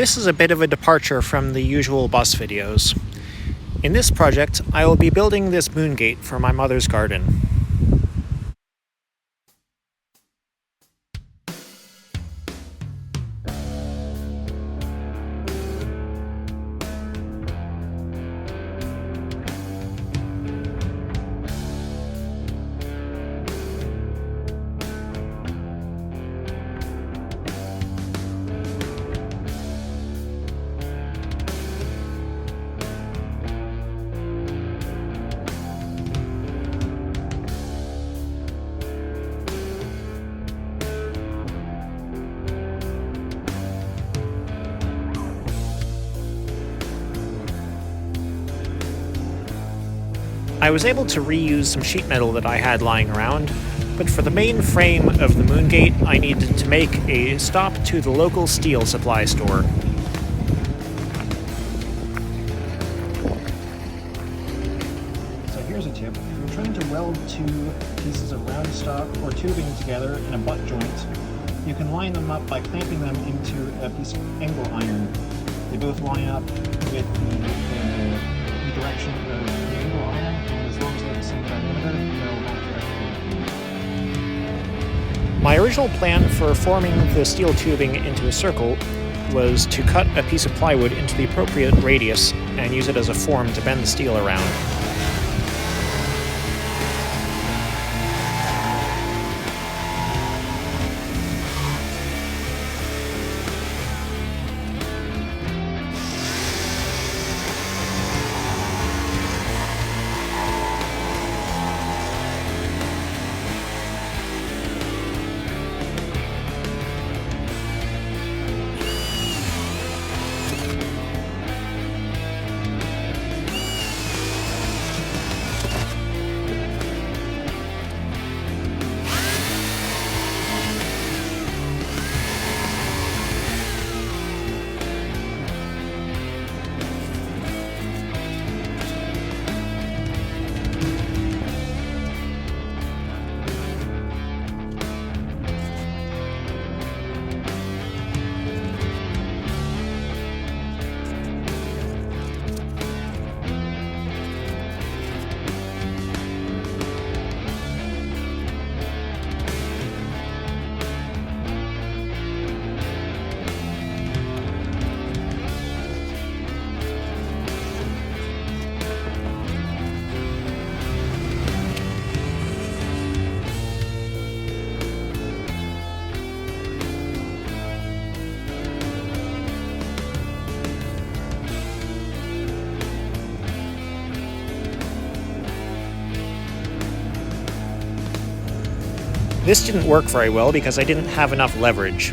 This is a bit of a departure from the usual bus videos. In this project, I will be building this moon gate for my mother's garden. I was able to reuse some sheet metal that I had lying around, but for the main frame of the moon gate, I needed to make a stop to the local steel supply store. So here's a tip. If you're trying to weld two pieces of round stock or tubing together in a butt joint, you can line them up by clamping them into a piece of angle iron. They both line up with the direction of the angle iron, and as long as they're the same diameter, they'll match perfectly. My original plan for forming the steel tubing into a circle was to cut a piece of plywood into the appropriate radius and use it as a form to bend the steel around. This didn't work very well because I didn't have enough leverage,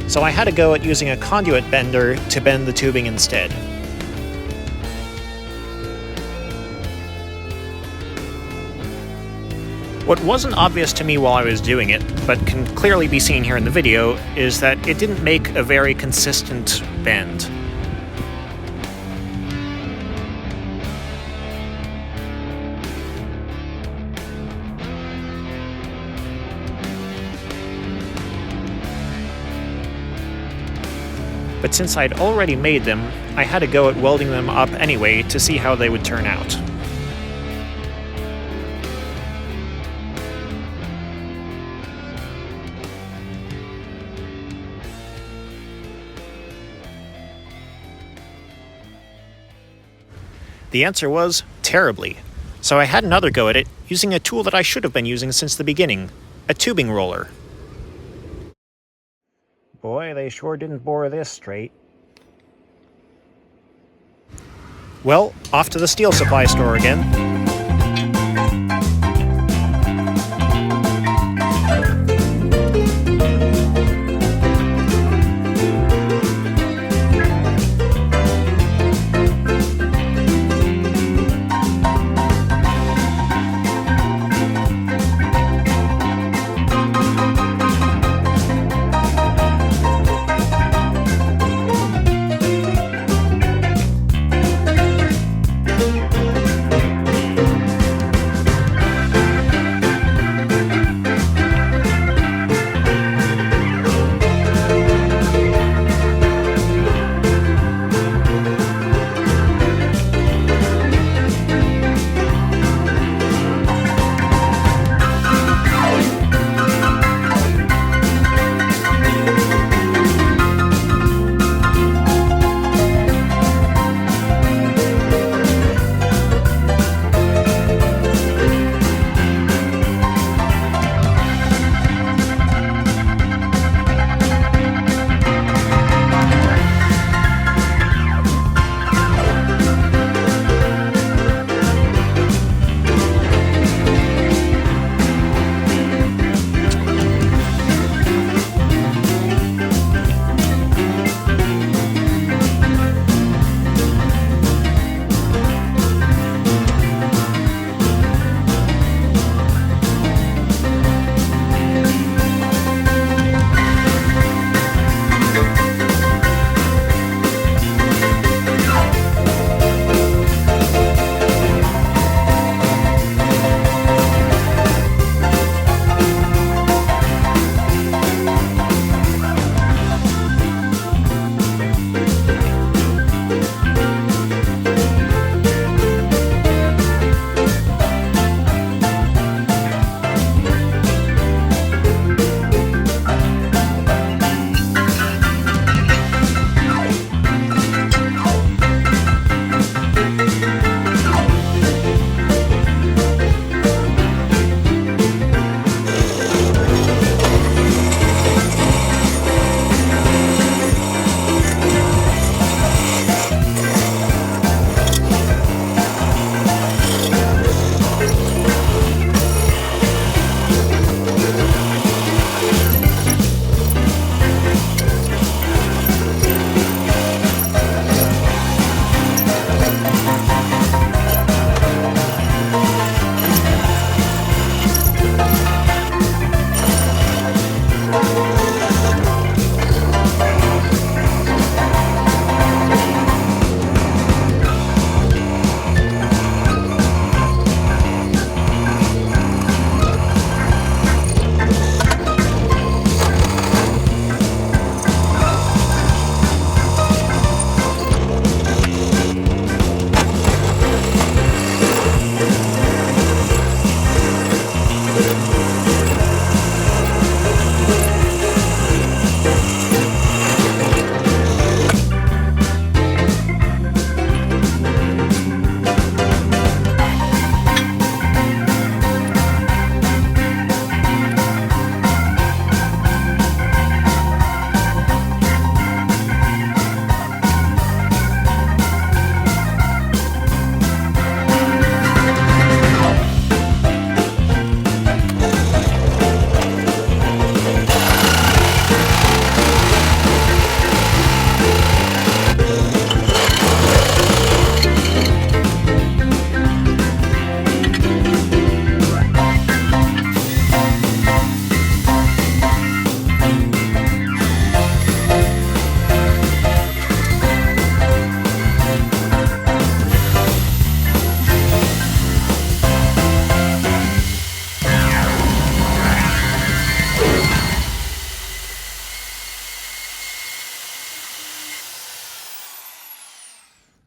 so I had to go at using a conduit bender to bend the tubing instead. What wasn't obvious to me while I was doing it, but can clearly be seen here in the video, is that it didn't make a very consistent bend. But since I'd already made them, I had to go at welding them up anyway to see how they would turn out. The answer was terribly, so I had another go at it using a tool that I should have been using since the beginning, a tubing roller. Boy, they sure didn't bore this straight. Well, off to the steel supply store again.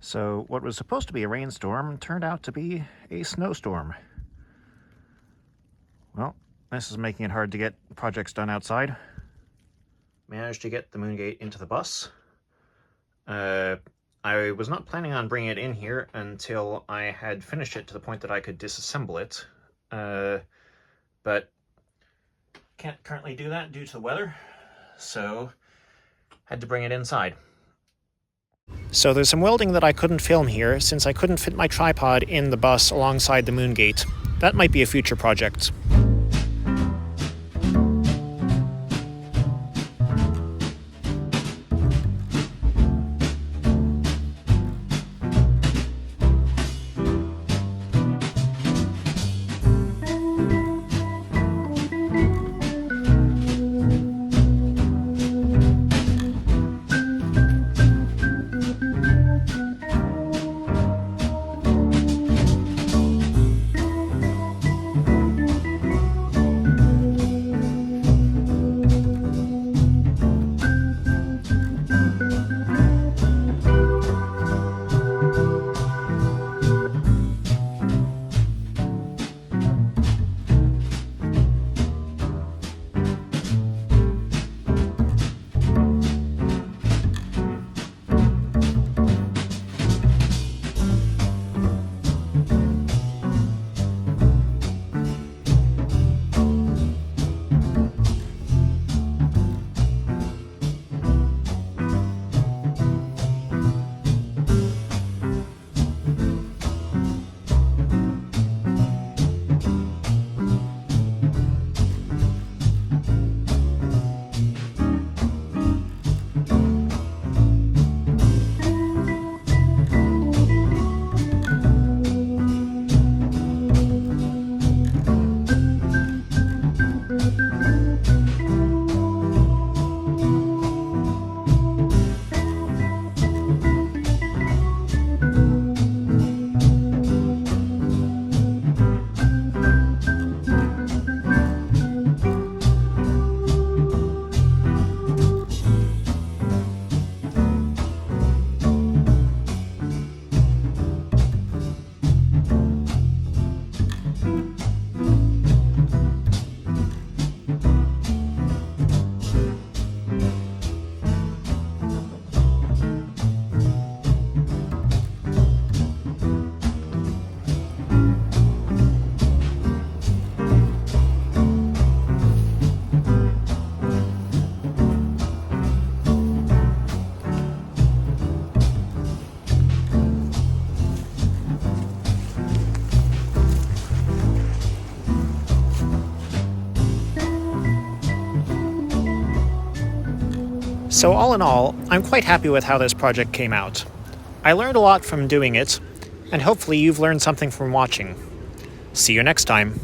So what was supposed to be a rainstorm turned out to be a snowstorm. Well, this is making it hard to get projects done outside. Managed to get the Moongate into the bus. I was not planning on bringing it in here until I had finished it to the point that I could disassemble it. But can't currently do that due to the weather, so had to bring it inside. So there's some welding that I couldn't film here since I couldn't fit my tripod in the bus alongside the Moongate. That might be a future project. So all in all, I'm quite happy with how this project came out. I learned a lot from doing it, and hopefully you've learned something from watching. See you next time.